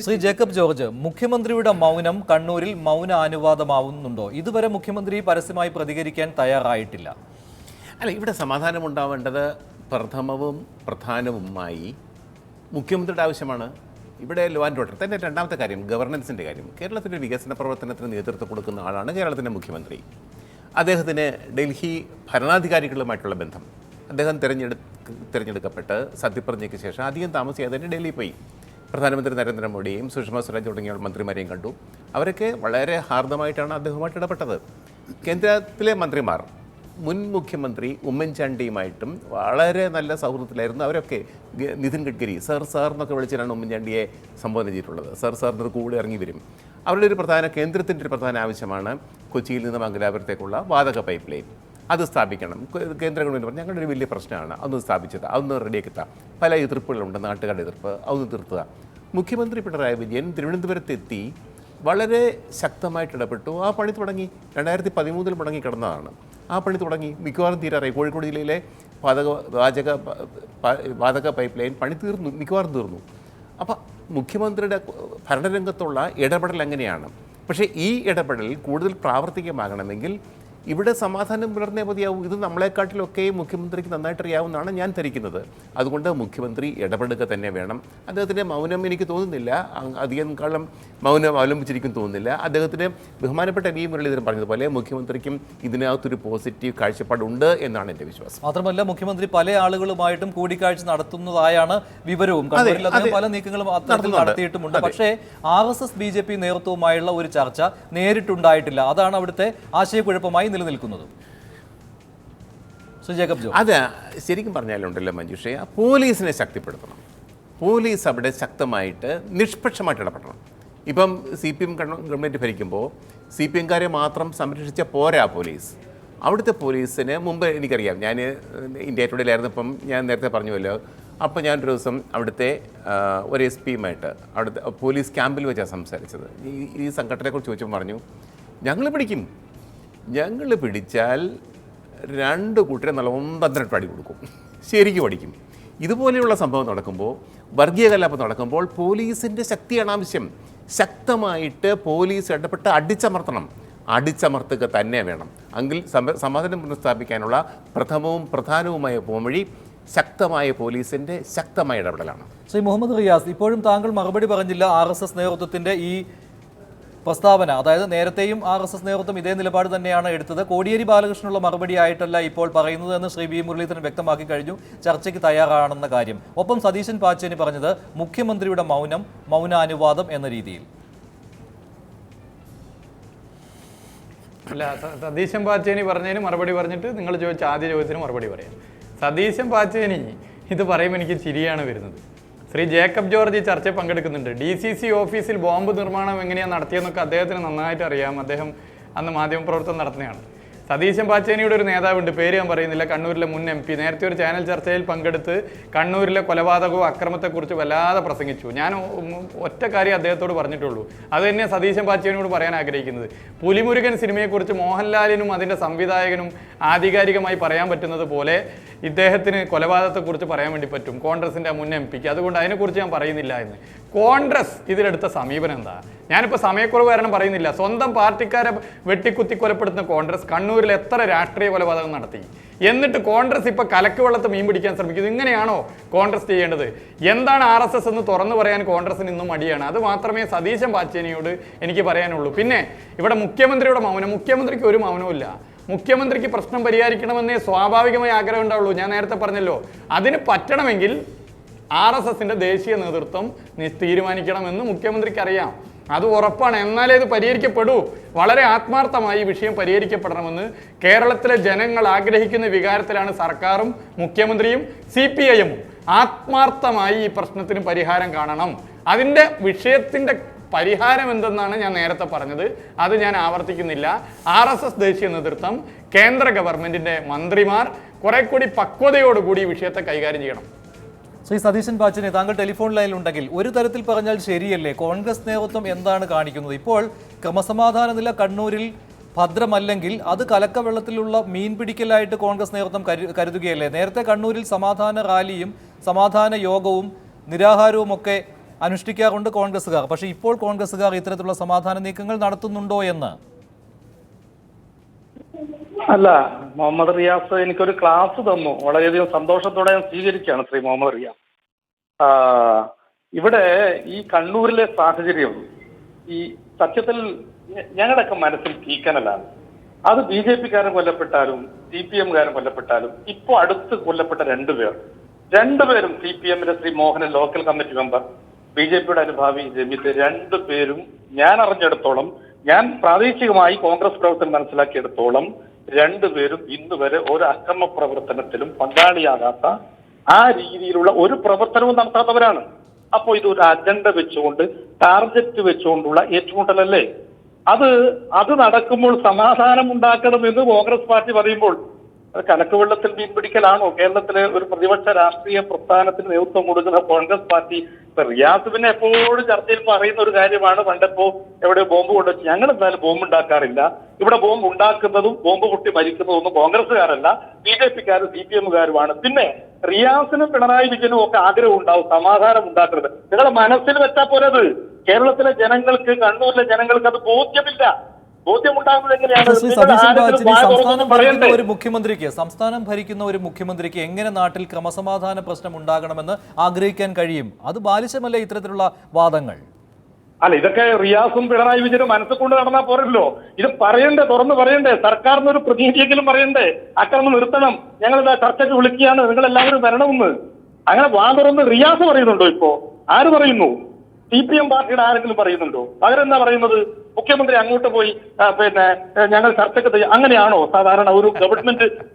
Shri Jacob George, മുഖ്യമന്ത്രിയുടെ മൗനം കണ്ണൂരിൽ മൗന അനുവാദമാവുന്നുണ്ടോ? ഇതുവരെ മുഖ്യമന്ത്രി പരസ്യമായി പ്രതികരിക്കാൻ തയ്യാറായിട്ടില്ല. അല്ല, ഇവിടെ സമാധാനമുണ്ടാവേണ്ടത് പ്രഥമവും പ്രധാനവുമായി മുഖ്യമന്ത്രിയുടെ ആവശ്യമാണ്. ഇവിടെ ലോ ആൻഡ് ഓർഡർ തന്നെ. രണ്ടാമത്തെ കാര്യം ഗവർണൻസിൻ്റെ കാര്യം. കേരളത്തിൻ്റെ വികസന പ്രവർത്തനത്തിന് നേതൃത്വം കൊടുക്കുന്ന ആളാണ് കേരളത്തിൻ്റെ മുഖ്യമന്ത്രി. അദ്ദേഹത്തിന് ഡൽഹി ഭരണാധികാരികളുമായിട്ടുള്ള ബന്ധം, അദ്ദേഹം തിരഞ്ഞെടുക്കപ്പെട്ട് സത്യപ്രതിജ്ഞയ്ക്ക് ശേഷം അധികം താമസിയാതെ തന്നെ ഡൽഹിയിൽ പോയി. പ്രധാനമന്ത്രി നരേന്ദ്രമോദിയെയും സുഷമ സ്വരാജ് തുടങ്ങിയ മന്ത്രിമാരെയും കണ്ടു. അവരൊക്കെ വളരെ ഹാർദമായിട്ടാണ് അദ്ദേഹവുമായിട്ട് ഇടപെട്ടത്. കേന്ദ്രത്തിലെ മന്ത്രിമാർ മുൻ മുഖ്യമന്ത്രി ഉമ്മൻചാണ്ടിയുമായിട്ടും വളരെ നല്ല സൗഹൃദത്തിലായിരുന്നു. അവരൊക്കെ നിതിൻ ഗഡ്കരി സാർ എന്നൊക്കെ വിളിച്ചിട്ടാണ് ഉമ്മൻചാണ്ടിയെ സംബോധന ചെയ്തിട്ടുള്ളത്. സാർ എന്നൊരു കൂടെ ഇറങ്ങി വരും. അവരുടെ ഒരു കേന്ദ്രത്തിൻ്റെ ഒരു പ്രധാന ആവശ്യമാണ് കൊച്ചിയിൽ നിന്ന് മംഗലാപുരത്തേക്കുള്ള വാതക പൈപ്പ് ലൈൻ. അത് സ്ഥാപിക്കണം. കേന്ദ്ര ഗവൺമെൻറ് പറഞ്ഞു ഞങ്ങളുടെ ഒരു വലിയ പ്രശ്നമാണ്, അതൊന്ന് സ്ഥാപിച്ചത്, അതൊന്ന് റെഡിയാക്കിത്താം. പല എതിർപ്പുകളുണ്ട്, നാട്ടുകാരുടെ എതിർപ്പ്, അതൊന്ന് തീർത്തുക. മുഖ്യമന്ത്രി പിണറായി വിജയൻ തിരുവനന്തപുരത്തെത്തി വളരെ ശക്തമായിട്ട് ഇടപെട്ടു. ആ പണി തുടങ്ങി. 2013 മുടങ്ങി കിടന്നതാണ്. ആ പണി തുടങ്ങി, മിക്കവാറും തീരാറായി. കോഴിക്കോട് ജില്ലയിലെ വാതക പൈപ്പ് ലൈൻ പണി മിക്കവാറും തീർന്നു. അപ്പം മുഖ്യമന്ത്രിയുടെ ഭരണരംഗത്തുള്ള ഇടപെടൽ എങ്ങനെയാണ്? പക്ഷേ ഈ ഇടപെടൽ കൂടുതൽ പ്രാവർത്തികമാകണമെങ്കിൽ ഇവിടെ സമാധാനം പുലർന്നേ മതിയാവും. ഇത് നമ്മളെക്കാട്ടിലൊക്കെ മുഖ്യമന്ത്രിക്ക് നന്നായിട്ട് അറിയാവുന്നതാണ് ഞാൻ ധരിക്കുന്നത്. അതുകൊണ്ട് മുഖ്യമന്ത്രി ഇടപെടുക തന്നെ വേണം. അദ്ദേഹത്തിൻ്റെ മൗനം എനിക്ക് തോന്നുന്നില്ല അധികം കാലം മൗനം അവലംബിച്ചിരിക്കും തോന്നുന്നില്ല. അദ്ദേഹത്തിന് ബഹുമാനപ്പെട്ട വി മുരളീധരൻ പറഞ്ഞതുപോലെ മുഖ്യമന്ത്രിക്കും ഇതിനകത്തൊരു പോസിറ്റീവ് കാഴ്ചപ്പാടുണ്ട് എന്നാണ് എൻ്റെ വിശ്വാസം. മാത്രമല്ല മുഖ്യമന്ത്രി പല ആളുകളുമായിട്ടും കൂടിക്കാഴ്ച നടത്തുന്നതായാണ് വിവരവും. പല നീക്കങ്ങളും അത്തരത്തിൽ നടത്തിയിട്ടുമുണ്ട്. പക്ഷേ RSS BJP നേതൃത്വവുമായുള്ള ഒരു ചർച്ച നേരിട്ടുണ്ടായിട്ടില്ല. അതാണ് അവിടുത്തെ ആശയക്കുഴപ്പമായി നിലനിൽക്കുന്നത്. അത് ശരിക്കും പറഞ്ഞാലുണ്ടല്ലോ മഞ്ജുഷേ, പോലീസിനെ ശക്തിപ്പെടുത്തണം. പോലീസ് അവിടെ ശക്തമായിട്ട് നിഷ്പക്ഷമായിട്ട് ഇടപെടണം. ഇപ്പം CPM ഗവൺമെൻറ് ഭരിക്കുമ്പോൾ CPMകാരെ മാത്രം സംരക്ഷിച്ച പോരാ പോലീസ്. അവിടുത്തെ പോലീസിന് മുമ്പ് എനിക്കറിയാം, ഞാൻ ഇന്ത്യ ടുഡേയിലായിരുന്നപ്പം ഞാൻ നേരത്തെ പറഞ്ഞുവല്ലോ. അപ്പോൾ ഞാനൊരു ദിവസം അവിടുത്തെ ഒരു SPയുമായിട്ട് അവിടുത്തെ പോലീസ് ക്യാമ്പിൽ വെച്ചാണ് സംസാരിച്ചത്. ഈ സംഘടനയെക്കുറിച്ച് ചോദിച്ചപ്പോൾ പറഞ്ഞു ഞങ്ങൾ പിടിച്ചാൽ 2 കൂട്ടരെ നല്ല 12 അടി കൊടുക്കും, ശരിക്കും അടിക്കും. ഇതുപോലെയുള്ള സംഭവം നടക്കുമ്പോൾ, വർഗീയ കലാപം നടക്കുമ്പോൾ പോലീസിൻ്റെ ശക്തിയാണ് ആവശ്യം. ശക്തമായിട്ട് പോലീസ് ഇടപെട്ട് അടിച്ചമർത്തുക തന്നെ വേണം. എങ്കിൽ സമാധാനം പുനഃസ്ഥാപിക്കാനുള്ള പ്രഥമവും പ്രധാനവുമായ പോംവഴി ശക്തമായ പോലീസിൻ്റെ ശക്തമായ ഇടപെടലാണ്. ശ്രീ മുഹമ്മദ് റിയാസ്, ഇപ്പോഴും താങ്കൾ മറുപടി പറഞ്ഞില്ല. RSS നേതൃത്വത്തിൻ്റെ ഈ പ്രസ്താവന, അതായത് നേരത്തെയും RSS നേതൃത്വം ഇതേ നിലപാട് തന്നെയാണ് എടുത്തത്. കോടിയേരി ബാലകൃഷ്ണനുള്ള മറുപടി ആയിട്ടല്ല ഇപ്പോൾ പറയുന്നത് എന്ന് ശ്രീ വി മുരളീധരൻ വ്യക്തമാക്കി കഴിഞ്ഞു. ചർച്ചയ്ക്ക് തയ്യാറാണെന്ന കാര്യം. ഒപ്പം സതീശൻ പാച്ചേനി പറഞ്ഞത് മുഖ്യമന്ത്രിയുടെ മൗനാനുവാദം എന്ന രീതിയിൽ. അല്ല, സതീശൻ പാച്ചേനി പറഞ്ഞതിന് മറുപടി പറഞ്ഞിട്ട് നിങ്ങൾ ചോദിച്ച ആദ്യ ചോദ്യത്തിന് മറുപടി പറയാം. സതീശൻ പാച്ചേനി ഇത് പറയുമ്പോൾ എനിക്ക് ചിരിയാണ് വരുന്നത്. ശ്രീ ജേക്കബ് ജോർജ് ഈ ചർച്ചയിൽ പങ്കെടുക്കുന്നുണ്ട്. DCC ഓഫീസിൽ ബോംബ് നിർമ്മാണം എങ്ങനെയാണ് നടത്തിയെന്നൊക്കെ അദ്ദേഹത്തിന് നന്നായിട്ട് അറിയാം. അദ്ദേഹം അന്ന് മാധ്യമപ്രവർത്തനം നടത്തുന്നതാണ്. സതീശൻ പാച്ചേനിയുടെ ഒരു നേതാവുണ്ട്, പേര് ഞാൻ പറയുന്നില്ല, കണ്ണൂരിലെ മുൻ MP. നേരത്തെ ഒരു ചാനൽ ചർച്ചയിൽ പങ്കെടുത്ത് കണ്ണൂരിലെ കൊലപാതകവും അക്രമത്തെക്കുറിച്ച് വല്ലാതെ പ്രസംഗിച്ചു. ഞാൻ ഒറ്റ കാര്യം അദ്ദേഹത്തോട് പറഞ്ഞിട്ടുള്ളൂ, അത് തന്നെ സതീശൻ പാച്ചേനിയോട് പറയാൻ ആഗ്രഹിക്കുന്നത്. പുലിമുരുകൻ സിനിമയെക്കുറിച്ച് മോഹൻലാലിനും അതിൻ്റെ സംവിധായകനും ആധികാരികമായി പറയാൻ പറ്റുന്നത് പോലെ ഇദ്ദേഹത്തിന് കൊലപാതകത്തെക്കുറിച്ച് പറയാൻ വേണ്ടി പറ്റും, കോൺഗ്രസിൻ്റെ മുൻ MP-ക്ക്. അതുകൊണ്ട് അതിനെക്കുറിച്ച് ഞാൻ പറയുന്നില്ല എന്ന്. കോൺഗ്രസ് ഇതിലെടുത്ത സമീപനം എന്താ? ഞാനിപ്പോൾ സമയക്കുറവ് കാരണം പറയുന്നില്ല. സ്വന്തം പാർട്ടിക്കാരെ വെട്ടിക്കുത്തി കൊലപ്പെടുത്തുന്ന കോൺഗ്രസ് കണ്ണൂരിൽ എത്ര രാഷ്ട്രീയ കൊലപാതകം നടത്തി? എന്നിട്ട് കോൺഗ്രസ് ഇപ്പോൾ കലക്ക് വെള്ളത്ത് മീൻ പിടിക്കാൻ ശ്രമിക്കുന്നത്. ഇങ്ങനെയാണോ കോൺഗ്രസ് ചെയ്യേണ്ടത്? എന്താണ് RSS എന്ന് തുറന്നു പറയാൻ കോൺഗ്രസിന് ഇന്നും മടിയാണ്. അത് മാത്രമേ സതീശൻ പാച്ചേനിയോട് എനിക്ക് പറയാനുള്ളൂ. പിന്നെ ഇവിടെ മുഖ്യമന്ത്രിയുടെ മൗനം, മുഖ്യമന്ത്രിക്ക് ഒരു മൗനവുമില്ല. മുഖ്യമന്ത്രിക്ക് പ്രശ്നം പരിഹരിക്കണമെന്നേ സ്വാഭാവികമായി ആഗ്രഹം ഉണ്ടാവുള്ളൂ. ഞാൻ നേരത്തെ പറഞ്ഞല്ലോ, അതിന് പറ്റണമെങ്കിൽ RSSന്റെ ദേശീയ നേതൃത്വം തീരുമാനിക്കണമെന്ന് മുഖ്യമന്ത്രിക്ക് അറിയാം. അത് ഉറപ്പാണ്. എന്നാലേ ഇത് പരിഹരിക്കപ്പെടൂ. വളരെ ആത്മാർത്ഥമായി ഈ വിഷയം പരിഹരിക്കപ്പെടണമെന്ന് കേരളത്തിലെ ജനങ്ങൾ ആഗ്രഹിക്കുന്ന വികാരത്തിലാണ് സർക്കാരും മുഖ്യമന്ത്രിയും CPIM ആത്മാർത്ഥമായി ഈ പ്രശ്നത്തിന് പരിഹാരം കാണണം. അതിൻ്റെ വിഷയത്തിൻ്റെ പരിഹാരം എന്തെന്നാണ് ഞാൻ നേരത്തെ പറഞ്ഞത്. അത് ഞാൻ ആവർത്തിക്കുന്നില്ല. RSS ദേശീയ നേതൃത്വം, കേന്ദ്ര ഗവൺമെന്റിന്റെ മന്ത്രിമാർ കുറെ കൂടി പക്വതയോടുകൂടി ഈ വിഷയത്തെ കൈകാര്യം ചെയ്യണം. ശ്രീ സതീശൻ പാച്ചേനി, താങ്കൾ ടെലിഫോൺ ലൈനിലുണ്ടെങ്കിൽ ഒരു തരത്തിൽ പറഞ്ഞാൽ ശരിയല്ലേ? കോൺഗ്രസ് നേതൃത്വം എന്താണ് കാണിക്കുന്നത്? ഇപ്പോൾ ക്രമസമാധാന നില കണ്ണൂരിൽ ഭദ്രമല്ലെങ്കിൽ അത് കലക്കവെള്ളത്തിലുള്ള മീൻ പിടിക്കലായിട്ട് കോൺഗ്രസ് നേതൃത്വം കരുതുകയല്ലേ? നേരത്തെ കണ്ണൂരിൽ സമാധാന റാലിയും സമാധാന യോഗവും നിരാഹാരവും ഒക്കെ അനുഷ്ഠിക്കാറുണ്ട് കോൺഗ്രസ്സുകാർ. പക്ഷേ ഇപ്പോൾ കോൺഗ്രസ്സുകാർ ഇത്തരത്തിലുള്ള സമാധാന നീക്കങ്ങൾ നടത്തുന്നുണ്ടോ എന്ന്? അല്ല, മുഹമ്മദ് റിയാസ് എനിക്കൊരു ക്ലാസ് തന്നു. വളരെയധികം സന്തോഷത്തോടെ ഞാൻ സ്വീകരിക്കുകയാണ് ശ്രീ മുഹമ്മദ് റിയാസ്. ഇവിടെ ഈ കണ്ണൂരിലെ സാഹചര്യം ഈ സത്യത്തിൽ ഞങ്ങളുടെയൊക്കെ മനസ്സിൽ തീക്കനലാണ്. അത് BJP-കാരൻ കൊല്ലപ്പെട്ടാലും CPM-കാരൻ കൊല്ലപ്പെട്ടാലും ഇപ്പോൾ അടുത്ത് കൊല്ലപ്പെട്ട രണ്ടുപേരും CPM-ന്റെ Shri Mohanan local committee member, BJP-യുടെ അനുഭാവി ജമിത്ത്, രണ്ടുപേരും ഞാൻ അറിഞ്ഞെടുത്തോളം, ഞാൻ പ്രാദേശികമായി കോൺഗ്രസ് പ്രവർത്തനം മനസ്സിലാക്കിയെടുത്തോളം രണ്ടുപേരും ഇന്ന് വരെ ഒരു അക്രമ പ്രവർത്തനത്തിലും പങ്കാളിയാകാത്ത, ആ രീതിയിലുള്ള ഒരു പ്രവർത്തനവും നടത്താത്തവരാണ്. അപ്പോ ഇതൊരു അജണ്ട വെച്ചുകൊണ്ട്, ടാർഗറ്റ് വെച്ചുകൊണ്ടുള്ള ഏറ്റുമുട്ടലല്ലേ? അത് നടക്കുമ്പോൾ സമാധാനം ഉണ്ടാക്കണമെന്ന് കോൺഗ്രസ് പാർട്ടി പറയുമ്പോൾ കലക്കുവെള്ളത്തിൽ മീൻ പിടിക്കലാണോ കേരളത്തിലെ ഒരു പ്രതിപക്ഷ രാഷ്ട്രീയ പ്രസ്ഥാനത്തിന് നേതൃത്വം കൊടുക്കുന്ന കോൺഗ്രസ് പാർട്ടി? ഇപ്പൊ റിയാസ് പിന്നെ എപ്പോഴും ചർച്ചയിൽ പറയുന്ന ഒരു കാര്യമാണ്, പണ്ടപ്പോ എവിടെ ബോംബ് കൊണ്ടുവച്ച്. ഞങ്ങൾ എന്തായാലും ബോംബ് ഉണ്ടാക്കാറില്ല. ഇവിടെ ബോംബ് ഉണ്ടാക്കുന്നതും ബോംബ് പൊട്ടി മരിക്കുന്നതും ഒന്നും കോൺഗ്രസ്സുകാരല്ല, BJP-കാരും CPM-കാരുമാണ്. പിന്നെ റിയാസിനും പിണറായി വിജയനും ഒക്കെ ആഗ്രഹം ഉണ്ടാവും സമാധാനം ഉണ്ടാക്കരുത്. നിങ്ങളുടെ മനസ്സിൽ വെച്ചാൽ പോരത്. കേരളത്തിലെ ജനങ്ങൾക്ക്, കണ്ണൂരിലെ ജനങ്ങൾക്ക് അത് ബോധ്യമില്ല. ബോധ്യമുണ്ടാകുന്നത് എങ്ങനെയാണ്? സംസ്ഥാനം ഭരിക്കുന്ന ഒരു മുഖ്യമന്ത്രിക്ക് എങ്ങനെ നാട്ടിൽ ക്രമസമാധാന പ്രശ്നം ഉണ്ടാകണമെന്ന് ആഗ്രഹിക്കാൻ കഴിയും? അത് ബാലിശമല്ലേ ഇത്തരത്തിലുള്ള വാദങ്ങൾ? അല്ല, ഇതൊക്കെ റിയാസും പിണറായി വിജയനും മനസ്സിൽ കൊണ്ട് നടന്നാൽ പോരല്ലോ. ഇത് പറയണ്ടേ, തുറന്ന് പറയണ്ടേ, സർക്കാരിന് ഒരു പ്രതിനിധിയെങ്കിലും പറയണ്ടേ, അക്രമം നിർത്തണം, ഞങ്ങളിതാ ചർച്ചയ്ക്ക് വിളിക്കുകയാണ്, നിങ്ങൾ എല്ലാവരും വരണമെന്ന്. അങ്ങനെ വാ തുറന്ന് റിയാസ് പറയുന്നുണ്ടോ? ഇപ്പോ ആര് പറയുന്നു? CPM പാർട്ടിയുടെ ആരെങ്കിലും പറയുന്നുണ്ടോ? അവരെന്താ പറയുന്നത്? മുഖ്യമന്ത്രി അങ്ങോട്ട് പോയി ഞങ്ങൾ ചർച്ചയ്ക്ക് അങ്ങനെയാണോ സാധാരണ ഒരു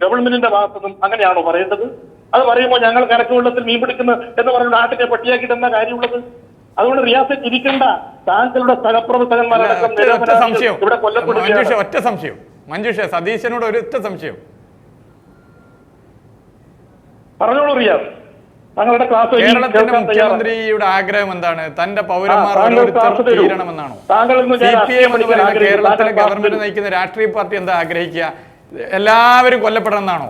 ഗവൺമെന്റിന്റെ ഭാഗത്തുനിന്നും അങ്ങനെയാണോ പറയേണ്ടത്? അത് പറയുമ്പോൾ ഞങ്ങൾ കരക്കുവെള്ളത്തിൽ മീൻ പിടിക്കുന്നു എന്ന് പറഞ്ഞ നാട്ടിനെ പട്ടിയാക്കിയിട്ട് എന്താ കാര്യമുള്ളത്? അതുകൊണ്ട് റിയാസെ ചിരിക്കണ്ട. താങ്കളുടെ സഹപ്രവർത്തകന്മാരടക്കം ഇവിടെ കൊല്ലപ്പെടുകയാണ്. ഒറ്റ സംശയം മഞ്ജുഷ, സതീശനോട് ഒരൊറ്റ സംശയം പറഞ്ഞോളൂ റിയാസ്. താങ്കളുടെ ക്ലാസ് കേരളത്തിന്റെ മുഖ്യമന്ത്രിയുടെ ആഗ്രഹം എന്താണ്? തന്റെ പൗരന്മാർ തീരണമെന്നാണോ? CPM എന്ന് പറയുന്ന കേരളത്തിലെ ഗവൺമെന്റ് നയിക്കുന്ന രാഷ്ട്രീയ പാർട്ടി എന്താ ആഗ്രഹിക്കുക? എല്ലാവരും കൊല്ലപ്പെടണം എന്നാണോ?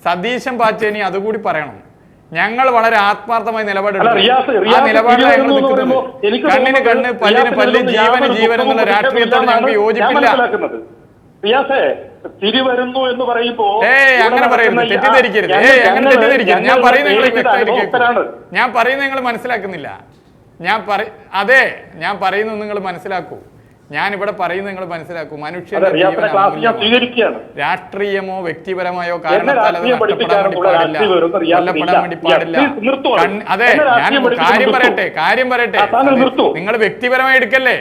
സതീശൻ പാച്ചേനി അതുകൂടി പറയണം. ഞങ്ങൾ വളരെ ആത്മാർത്ഥമായി നിലപാടെടുക്കും. ആ നിലപാടിൽ ഞങ്ങൾ നിൽക്കുന്നത്. കണ്ണിന് കണ്ണ്, പല്ലിന് പല്ല്, ജീവന് ജീവൻ എന്നുള്ള രാഷ്ട്രീയത്തോട് ഞങ്ങൾക്ക് യോജിപ്പില്ല. തിരിവരുന്നു എന്ന് പറയുമ്പോ അങ്ങനെ പറയരുത്, തെറ്റിദ്ധരിക്കരുത്. അങ്ങനെ തെറ്റിദ്ധരിക്കരുത്. ഞാൻ പറയുന്നത് നിങ്ങൾ മനസ്സിലാക്കുന്നില്ല. അതെ, ഞാൻ പറയുന്നത് നിങ്ങൾ മനസ്സിലാക്കൂ. ഞാൻ ഇവിടെ പറയുന്നത് നിങ്ങൾ മനസ്സിലാക്കൂ. മനുഷ്യന്റെ രാഷ്ട്രീയമോ വ്യക്തിപരമായോ കാരണത്താൽ അത് നഷ്ടപ്പെടാൻ വേണ്ടി പാടില്ല, കൊല്ലപ്പെടാൻ വേണ്ടി പാടില്ല. അതെ, ഞാൻ കാര്യം പറയട്ടെ. നിങ്ങൾ വ്യക്തിപരമായി എടുക്കല്ലേ,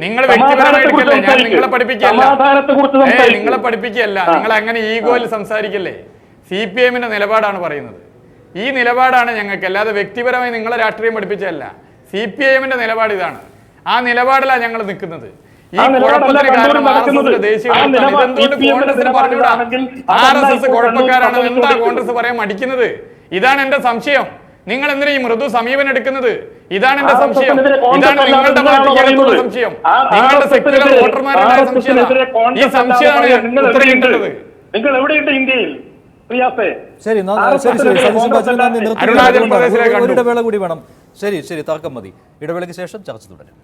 നിങ്ങൾ വ്യക്തിപരമായി എടുക്കല്ലേ. ഞാൻ നിങ്ങളെ പഠിപ്പിക്കുകയല്ല. നിങ്ങൾ അങ്ങനെ ഈഗോയിൽ സംസാരിക്കല്ലേ. CPM-ന്റെ നിലപാടാണ് പറയുന്നത്. ഈ നിലപാടാണ് ഞങ്ങൾക്ക്, അല്ലാതെ വ്യക്തിപരമായി നിങ്ങളെ രാഷ്ട്രീയം പഠിപ്പിച്ചതല്ല. CPM-ന്റെ നിലപാട് ഇതാണ്. ആ നിലപാടിലാണ് ഞങ്ങൾ നിൽക്കുന്നത്. ഈ കുഴപ്പത്തിന് കാരണം RSS ദേശീയ കോൺഗ്രസിന് പറഞ്ഞുകൂടാ. RSS കുഴപ്പക്കാരാണ്. എന്താ കോൺഗ്രസ് പറയാൻ മടിക്കുന്നത്? ഇതാണ് എന്റെ സംശയം. നിങ്ങൾ എന്തിനാ ഈ മൃദു സമീപനം എടുക്കുന്നത്? ഇതാണ് എന്റെ സംശയം. ഇതാണ് നിങ്ങളുടെ പാർട്ടിക്കകത്തുള്ള സംശയം, നിങ്ങളുടെ സെക്യുലർ വോട്ടർമാരുടെ സംശയം. ഈ സംശയമാണ് ഉത്തരവിട്ടത്. നിങ്ങൾ എവിടെയുണ്ട് ഇന്ത്യയിൽ? ശരി, ഒരു ഇടവേള കൂടി വേണം. ശരി, തർക്കം മതി. ഇടവേളയ്ക്ക് ശേഷം ചർച്ച തുടരും.